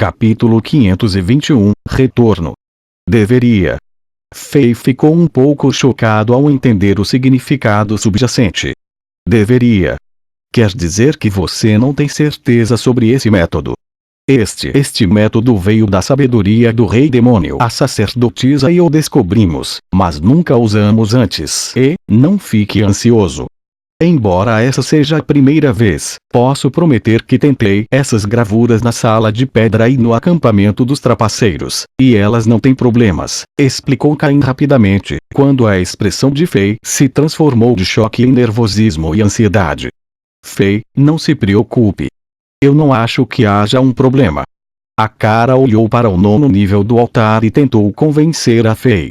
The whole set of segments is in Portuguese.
Capítulo 521, Retorno. Deveria. Fei ficou um pouco chocado ao entender o significado subjacente. Deveria. Quer dizer que você não tem certeza sobre esse método. Este método veio da sabedoria do rei demônio. A sacerdotisa e o descobrimos, mas nunca usamos antes. E, não fique ansioso. Embora essa seja a primeira vez, posso prometer que tentei essas gravuras na sala de pedra e no acampamento dos trapaceiros, e elas não têm problemas, explicou Caim rapidamente, quando a expressão de Fei se transformou de choque em nervosismo e ansiedade. Fei, não se preocupe. Eu não acho que haja um problema. A cara olhou para o 9º nível do altar e tentou convencer a Fei.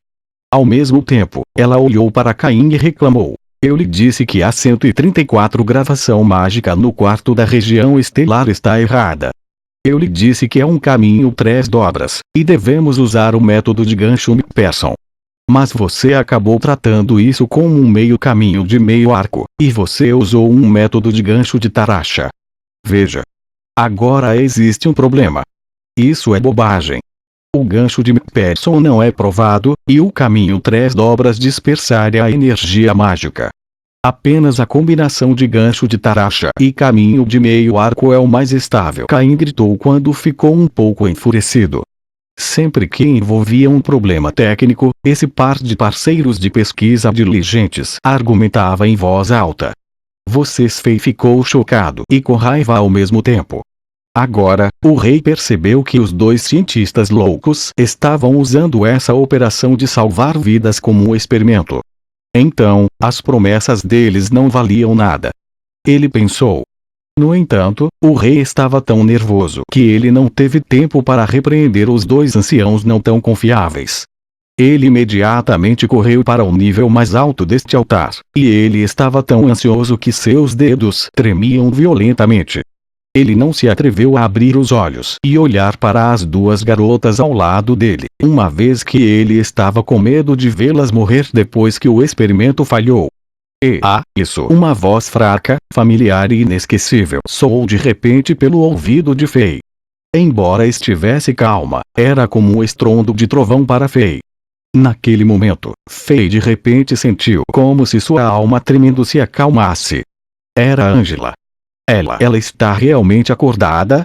Ao mesmo tempo, ela olhou para Caim e reclamou. Eu lhe disse que a 134 gravação mágica no quarto da região estelar está errada. Eu lhe disse que é um caminho 3 dobras, e devemos usar o método de gancho McPherson. Mas você acabou tratando isso como um meio caminho de meio arco, e você usou um método de gancho de Tarasha. Veja. Agora existe um problema. Isso é bobagem. O gancho de McPherson não é provado, e o caminho 3 dobras dispersaria a energia mágica. Apenas a combinação de gancho de Tarasha e caminho de meio arco é o mais estável. Caim gritou quando ficou um pouco enfurecido. Sempre que envolvia um problema técnico, esse par de parceiros de pesquisa diligentes argumentava em voz alta. Fei ficou chocado e com raiva ao mesmo tempo. Agora, o rei percebeu que os dois cientistas loucos estavam usando essa operação de salvar vidas como um experimento. Então, as promessas deles não valiam nada. Ele pensou. No entanto, o rei estava tão nervoso que ele não teve tempo para repreender os dois anciãos não tão confiáveis. Ele imediatamente correu para o nível mais alto deste altar, e ele estava tão ansioso que seus dedos tremiam violentamente. Ele não se atreveu a abrir os olhos e olhar para as duas garotas ao lado dele, uma vez que ele estava com medo de vê-las morrer depois que o experimento falhou. Isso! Uma voz fraca, familiar e inesquecível soou de repente pelo ouvido de Fei. Embora estivesse calma, era como um estrondo de trovão para Fei. Naquele momento, Fei de repente sentiu como se sua alma tremendo se acalmasse. Era Angela. Ela está realmente acordada?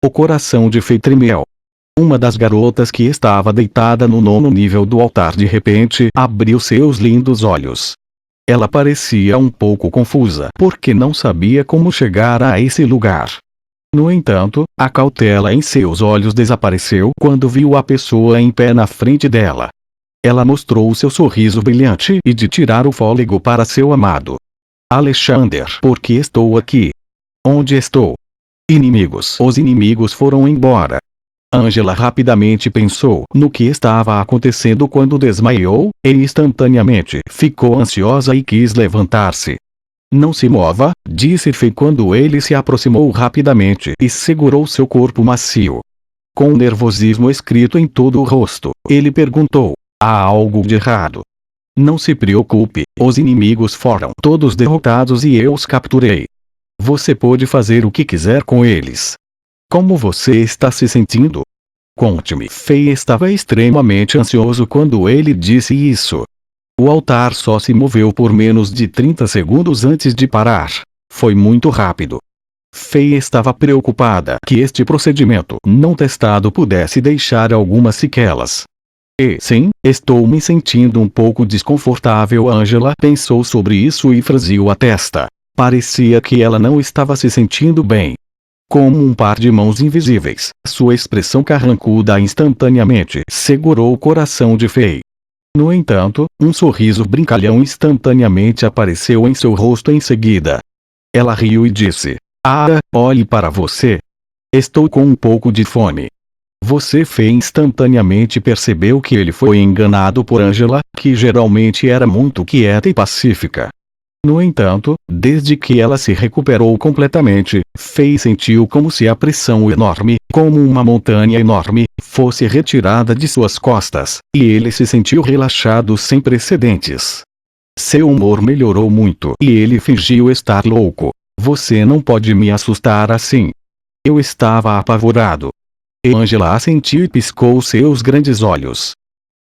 O coração de Fei tremeu. Uma das garotas que estava deitada no 9º nível do altar de repente abriu seus lindos olhos. Ela parecia um pouco confusa porque não sabia como chegar a esse lugar. No entanto, a cautela em seus olhos desapareceu quando viu a pessoa em pé na frente dela. Ela mostrou seu sorriso brilhante e de tirar o fôlego para seu amado. Alexander, por que estou aqui? Onde estou? Inimigos. Os inimigos foram embora. Angela rapidamente pensou no que estava acontecendo quando desmaiou, e instantaneamente ficou ansiosa e quis levantar-se. Não se mova, disse Fei quando ele se aproximou rapidamente e segurou seu corpo macio. Com nervosismo escrito em todo o rosto, ele perguntou, há algo de errado? Não se preocupe, os inimigos foram todos derrotados e eu os capturei. Você pode fazer o que quiser com eles. Como você está se sentindo? Conte-me. Fei estava extremamente ansioso quando ele disse isso. O altar só se moveu por menos de 30 segundos antes de parar. Foi muito rápido. Fei estava preocupada que este procedimento não testado pudesse deixar algumas sequelas. Sim, estou me sentindo um pouco desconfortável. Angela pensou sobre isso e franziu a testa. Parecia que ela não estava se sentindo bem. Como um par de mãos invisíveis, sua expressão carrancuda instantaneamente segurou o coração de Fei. No entanto, um sorriso brincalhão instantaneamente apareceu em seu rosto em seguida. Ela riu e disse, olhe para você. Estou com um pouco de fome. Fei instantaneamente percebeu que ele foi enganado por Angela, que geralmente era muito quieta e pacífica. No entanto, desde que ela se recuperou completamente, Fei sentiu como se a pressão enorme, como uma montanha enorme, fosse retirada de suas costas, e ele se sentiu relaxado sem precedentes. Seu humor melhorou muito e ele fingiu estar louco. Você não pode me assustar assim. Eu estava apavorado. E Angela assentiu e piscou seus grandes olhos.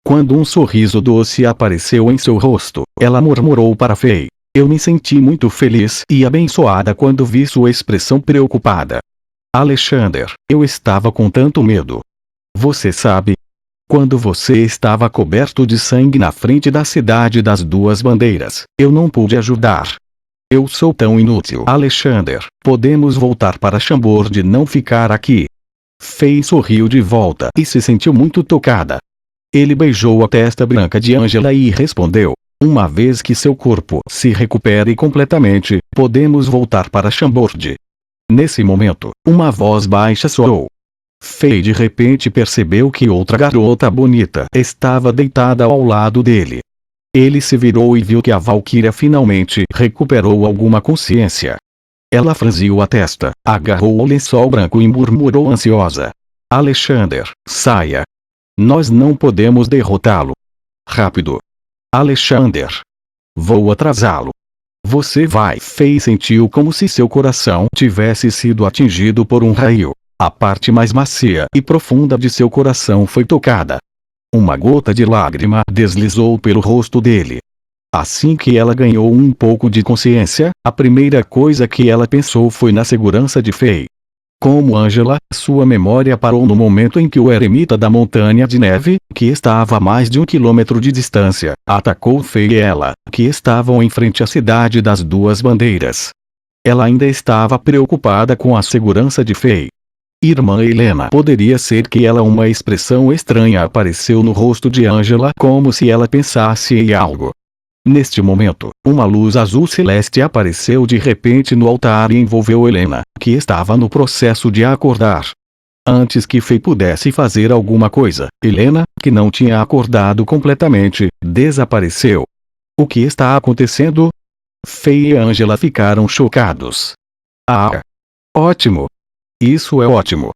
Quando um sorriso doce apareceu em seu rosto, ela murmurou para Fei: eu me senti muito feliz e abençoada quando vi sua expressão preocupada. Alexander, eu estava com tanto medo. Você sabe? Quando você estava coberto de sangue na frente da cidade das duas bandeiras, eu não pude ajudar. Eu sou tão inútil. Alexander, podemos voltar para Chambord e não ficar aqui. Fei sorriu de volta e se sentiu muito tocada. Ele beijou a testa branca de Angela e respondeu: uma vez que seu corpo se recupere completamente, podemos voltar para Chambord. Nesse momento, uma voz baixa soou. Fei de repente percebeu que outra garota bonita estava deitada ao lado dele. Ele se virou e viu que a Valquíria finalmente recuperou alguma consciência. Ela franziu a testa, agarrou o lençol branco e murmurou ansiosa: Alexander, saia. Nós não podemos derrotá-lo. Rápido. Alexander. Vou atrasá-lo. Você vai. Fei sentiu como se seu coração tivesse sido atingido por um raio. A parte mais macia e profunda de seu coração foi tocada. Uma gota de lágrima deslizou pelo rosto dele. Assim que ela ganhou um pouco de consciência, a primeira coisa que ela pensou foi na segurança de Fei. Como Angela, sua memória parou no momento em que o eremita da montanha de neve, que estava a mais de 1 quilômetro de distância, atacou Fei e ela, que estavam em frente à cidade das duas bandeiras. Ela ainda estava preocupada com a segurança de Fei. Irmã Helena, poderia ser que uma expressão estranha apareceu no rosto de Angela, como se ela pensasse em algo. Neste momento, uma luz azul celeste apareceu de repente no altar e envolveu Helena, que estava no processo de acordar. Antes que Fei pudesse fazer alguma coisa, Helena, que não tinha acordado completamente, desapareceu. O que está acontecendo? Fei e Angela ficaram chocados. Ah! Ótimo! Isso é ótimo!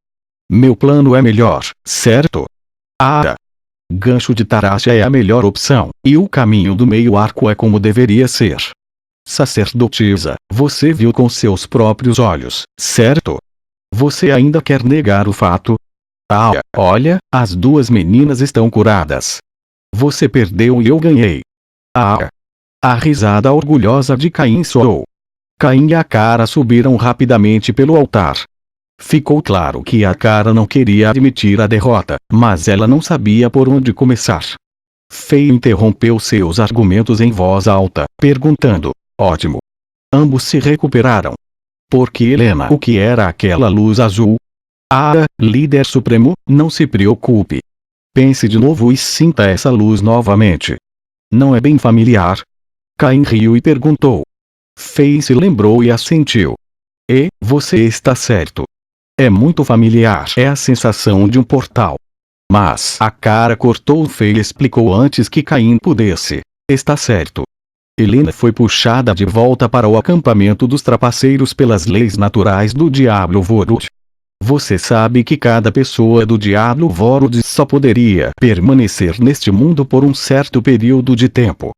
Meu plano é melhor, certo? Ah! Gancho de Tarasha é a melhor opção, e o caminho do meio-arco é como deveria ser. Sacerdotisa, você viu com seus próprios olhos, certo? Você ainda quer negar o fato? Ah, olha, as duas meninas estão curadas. Você perdeu e eu ganhei. Ah! A risada orgulhosa de Caim soou. Caim e a Cara subiram rapidamente pelo altar. Ficou claro que a Cara não queria admitir a derrota, mas ela não sabia por onde começar. Fei interrompeu seus argumentos em voz alta, perguntando: ótimo. Ambos se recuperaram. Por que Helena? O que era aquela luz azul? Ah, líder supremo, não se preocupe. Pense de novo e sinta essa luz novamente. Não é bem familiar? Caim riu e perguntou. Fei se lembrou e assentiu. E, você está certo. É muito familiar. É a sensação de um portal. Mas a Cara cortou Fei e explicou antes que Caim pudesse. Está certo. Helena foi puxada de volta para o acampamento dos trapaceiros pelas leis naturais do Diablo Vorud. Você sabe que cada pessoa do Diablo Vorud só poderia permanecer neste mundo por um certo período de tempo.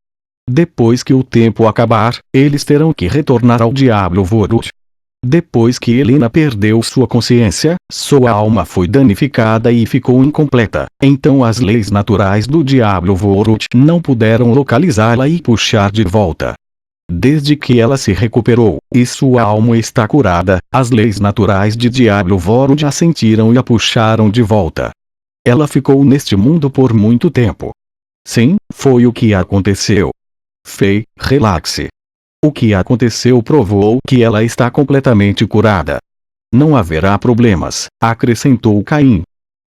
Depois que o tempo acabar, eles terão que retornar ao Diablo Vorud. Depois que Helena perdeu sua consciência, sua alma foi danificada e ficou incompleta. Então as leis naturais do Diablo Vorud não puderam localizá-la e puxar de volta. Desde que ela se recuperou, e sua alma está curada, as leis naturais de Diablo Vorud a sentiram e a puxaram de volta. Ela ficou neste mundo por muito tempo. Sim, foi o que aconteceu. Fei, relaxe. O que aconteceu provou que ela está completamente curada. Não haverá problemas, acrescentou Caim.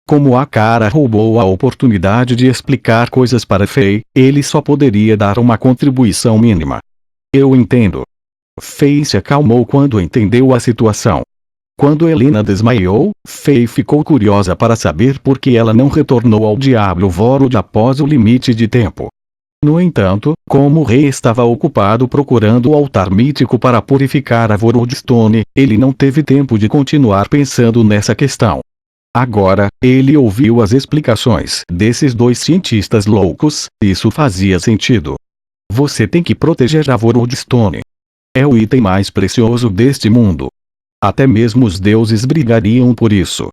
Como a Cara roubou a oportunidade de explicar coisas para Fei, ele só poderia dar uma contribuição mínima. Eu entendo. Fei se acalmou quando entendeu a situação. Quando Helena desmaiou, Fei ficou curiosa para saber por que ela não retornou ao Diablo Vorud após o limite de tempo. No entanto, como o rei estava ocupado procurando o altar mítico para purificar a Vorodstone, ele não teve tempo de continuar pensando nessa questão. Agora, ele ouviu as explicações desses dois cientistas loucos, isso fazia sentido. Você tem que proteger a Vorodstone. É o item mais precioso deste mundo. Até mesmo os deuses brigariam por isso.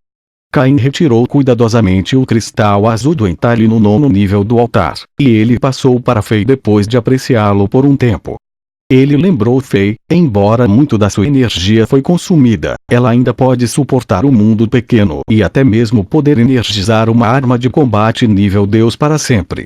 Caim retirou cuidadosamente o cristal azul do entalhe no nono nível do altar, e ele passou para Fei depois de apreciá-lo por um tempo. Ele lembrou Fei, embora muito da sua energia foi consumida, ela ainda pode suportar o mundo pequeno e até mesmo poder energizar uma arma de combate nível Deus para sempre.